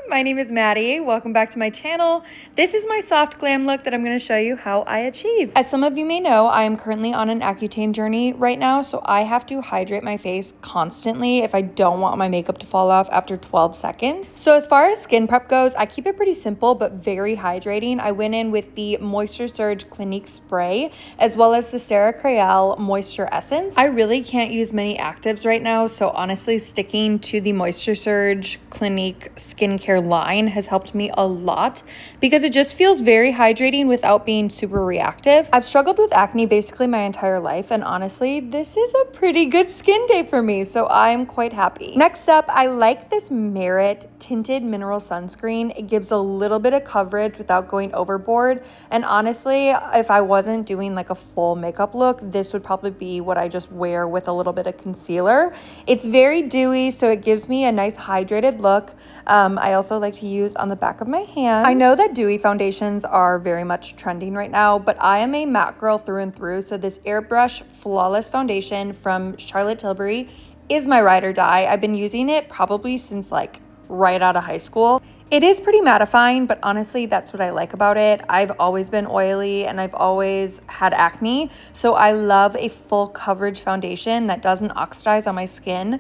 my name is Maddie. Welcome back to my channel. This is my soft glam look that I'm going to show you how I achieve. As some of you may know, I am currently on an Accutane journey right now, so I have to hydrate my face constantly if I don't want my makeup to fall off after 12 seconds. So as far as skin prep goes, I keep it pretty simple but very hydrating. I went in with the Moisture Surge Clinique Spray as well as the Sarah Crael Moisture Essence. I really can't use many actives right now, so honestly sticking to the Moisture Surge Clinique skincare line has helped me a lot because it just feels very hydrating without being super reactive. I've struggled with acne basically my entire life, and honestly, this is a pretty good skin day for me, so I'm quite happy. Next up, I like this Merit Tinted Mineral Sunscreen. It gives a little bit of coverage without going overboard, and honestly, if I wasn't doing like a full makeup look, this would probably be what I just wear with a little bit of concealer. It's very dewy, so it gives me a nice hydrated look. I also like to use on the back of my hands. I know that dewy foundations are very much trending right now, but I am a matte girl through and through, so this Airbrush Flawless Foundation from Charlotte Tilbury is my ride or die. I've been using it probably since like right out of high school. It is pretty mattifying, but honestly, that's what I like about it. I've always been oily and I've always had acne, so I love a full coverage foundation that doesn't oxidize on my skin.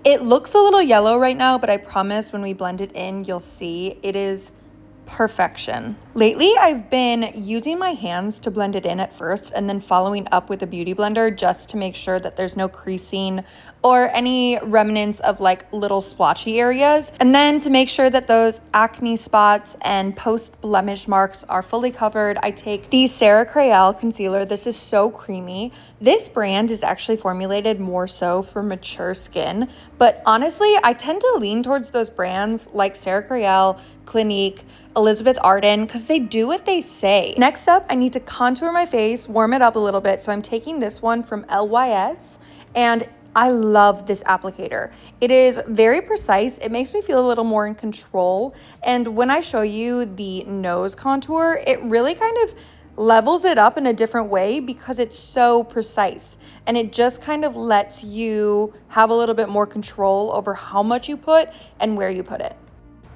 It looks a little yellow right now, but I promise when we blend it in, you'll see it is perfection. Lately, I've been using my hands to blend it in at first and then following up with a beauty blender just to make sure that there's no creasing or any remnants of like little splotchy areas. And then to make sure that those acne spots and post blemish marks are fully covered, I take the Sarah Crael concealer. This is so creamy. This brand is actually formulated more so for mature skin, but honestly, I tend to lean towards those brands like Sarah Crael, Clinique, Elizabeth Arden, because they do what they say. Next up, I need to contour my face, warm it up a little bit. So I'm taking this one from LYS, and I love this applicator. It is very precise. It makes me feel a little more in control. And when I show you the nose contour, it really kind of levels it up in a different way because it's so precise, and it just kind of lets you have a little bit more control over how much you put and where you put it.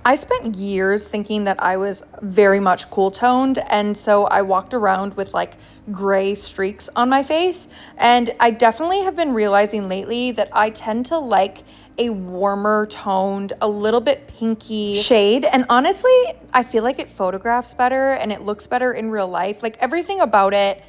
I spent years thinking that I was very much cool toned, and so I walked around with like gray streaks on my face, and I definitely have been realizing lately that I tend to like a warmer toned, a little bit pinky shade, and honestly, I feel like it photographs better and it looks better in real life. Like everything about it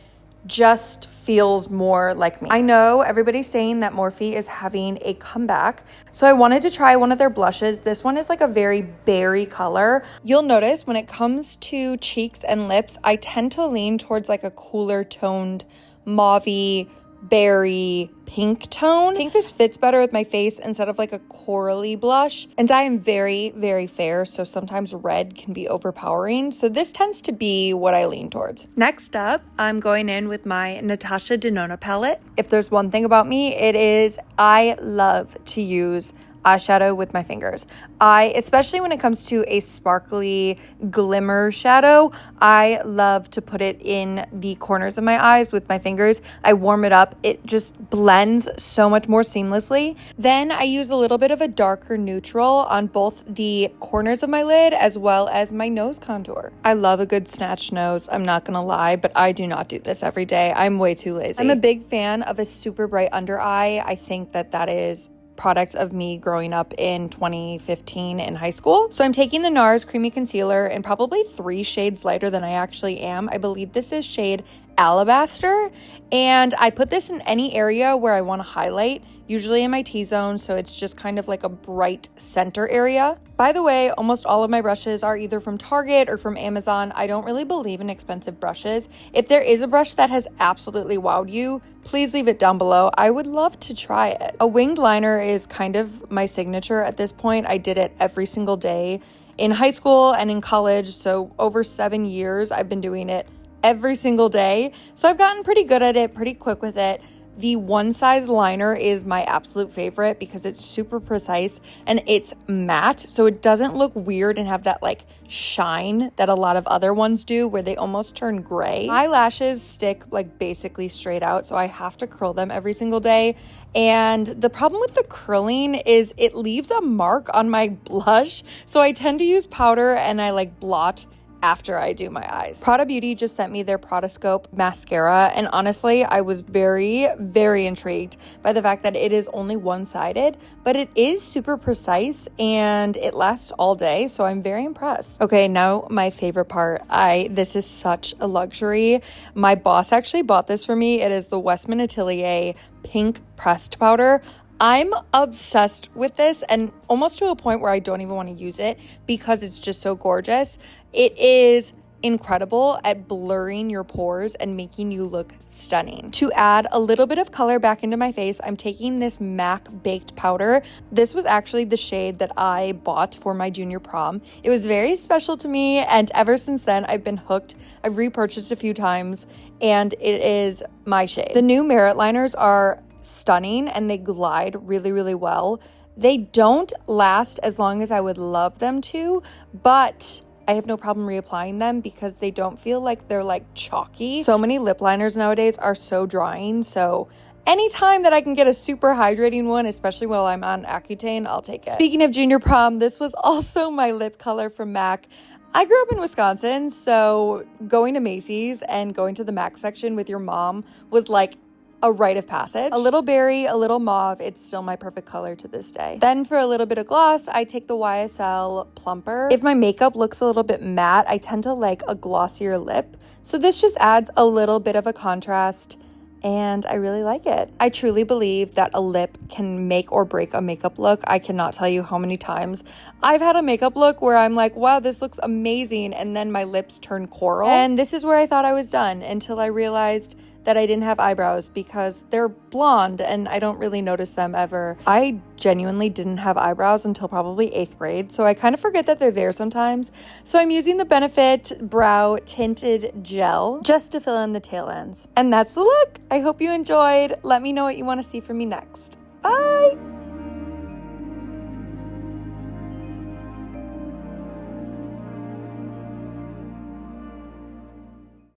just feels more like me. I know everybody's saying that Morphe is having a comeback, so I wanted to try one of their blushes. This one is like a very berry color. You'll notice when it comes to cheeks and lips, I tend to lean towards like a cooler toned mauvey berry pink tone. I think this fits better with my face instead of like a corally blush, and I am very, very fair, so sometimes red can be overpowering, so this tends to be what I lean towards. Next up, I'm going in with my Natasha Denona palette. If there's one thing about me, it is I love to use eyeshadow with my fingers. Especially when it comes to a sparkly glimmer shadow, I love to put it in the corners of my eyes with my fingers. I warm it up. It just blends so much more seamlessly. Then I use a little bit of a darker neutral on both the corners of my lid as well as my nose contour. I love a good snatch nose, I'm not gonna lie, but I do not do this every day. I'm way too lazy. I'm a big fan of a super bright under eye. I think that is product of me growing up in 2015 in high school. So I'm taking the NARS Creamy Concealer in probably 3 shades lighter than I actually am. I believe this is shade Alabaster, and I put this in any area where I want to highlight, usually in my T-zone, so it's just kind of like a bright center area. By the way, almost all of my brushes are either from Target or from Amazon. I don't really believe in expensive brushes. If there is a brush that has absolutely wowed you, please leave it down below. I would love to try it. A winged liner is kind of my signature at this point. I did it every single day in high school and in college, so over 7 years I've been doing it every single day. So I've gotten pretty good at it, pretty quick with it. The One Size liner is my absolute favorite because it's super precise and it's matte, so it doesn't look weird and have that like shine that a lot of other ones do where they almost turn gray. My lashes stick like basically straight out, so I have to curl them every single day. And the problem with the curling is it leaves a mark on my blush, so I tend to use powder and I like blot after I do my eyes. Prada Beauty just sent me their Prada Scope mascara, and honestly, I was very, very intrigued by the fact that it is only one-sided, but it is super precise and it lasts all day, so I'm very impressed. Okay, now my favorite part. This is such a luxury. My boss actually bought this for me. It is the Westman Atelier Pink Pressed Powder. I'm obsessed with this, and almost to a point where I don't even want to use it because it's just so gorgeous. It is incredible at blurring your pores and making you look stunning. To add a little bit of color back into my face, I'm taking this MAC Baked Powder. This was actually the shade that I bought for my junior prom. It was very special to me, and ever since then, I've been hooked. I've repurchased a few times, and it is my shade. The new Merit liners are stunning and they glide really, really well. They don't last as long as I would love them to, but I have no problem reapplying them because they don't feel like they're like chalky. So many lip liners nowadays are so drying, so anytime that I can get a super hydrating one, especially while I'm on Accutane, I'll take it. Speaking of junior prom, this was also my lip color from MAC. I grew up in Wisconsin, so going to Macy's and going to the MAC section with your mom was like a rite of passage. A little berry, a little mauve, it's still my perfect color to this day. Then for a little bit of gloss, I take the YSL Plumper. If my makeup looks a little bit matte, I tend to like a glossier lip. So this just adds a little bit of a contrast, and I really like it. I truly believe that a lip can make or break a makeup look. I cannot tell you how many times I've had a makeup look where I'm like, wow, this looks amazing, and then my lips turn coral. And this is where I thought I was done until I realized that I didn't have eyebrows because they're blonde and I don't really notice them ever. I genuinely didn't have eyebrows until probably 8th grade, so I kind of forget that they're there sometimes. So I'm using the Benefit Brow Tinted Gel just to fill in the tail ends. And that's the look. I hope you enjoyed. Let me know what you want to see from me next. Bye!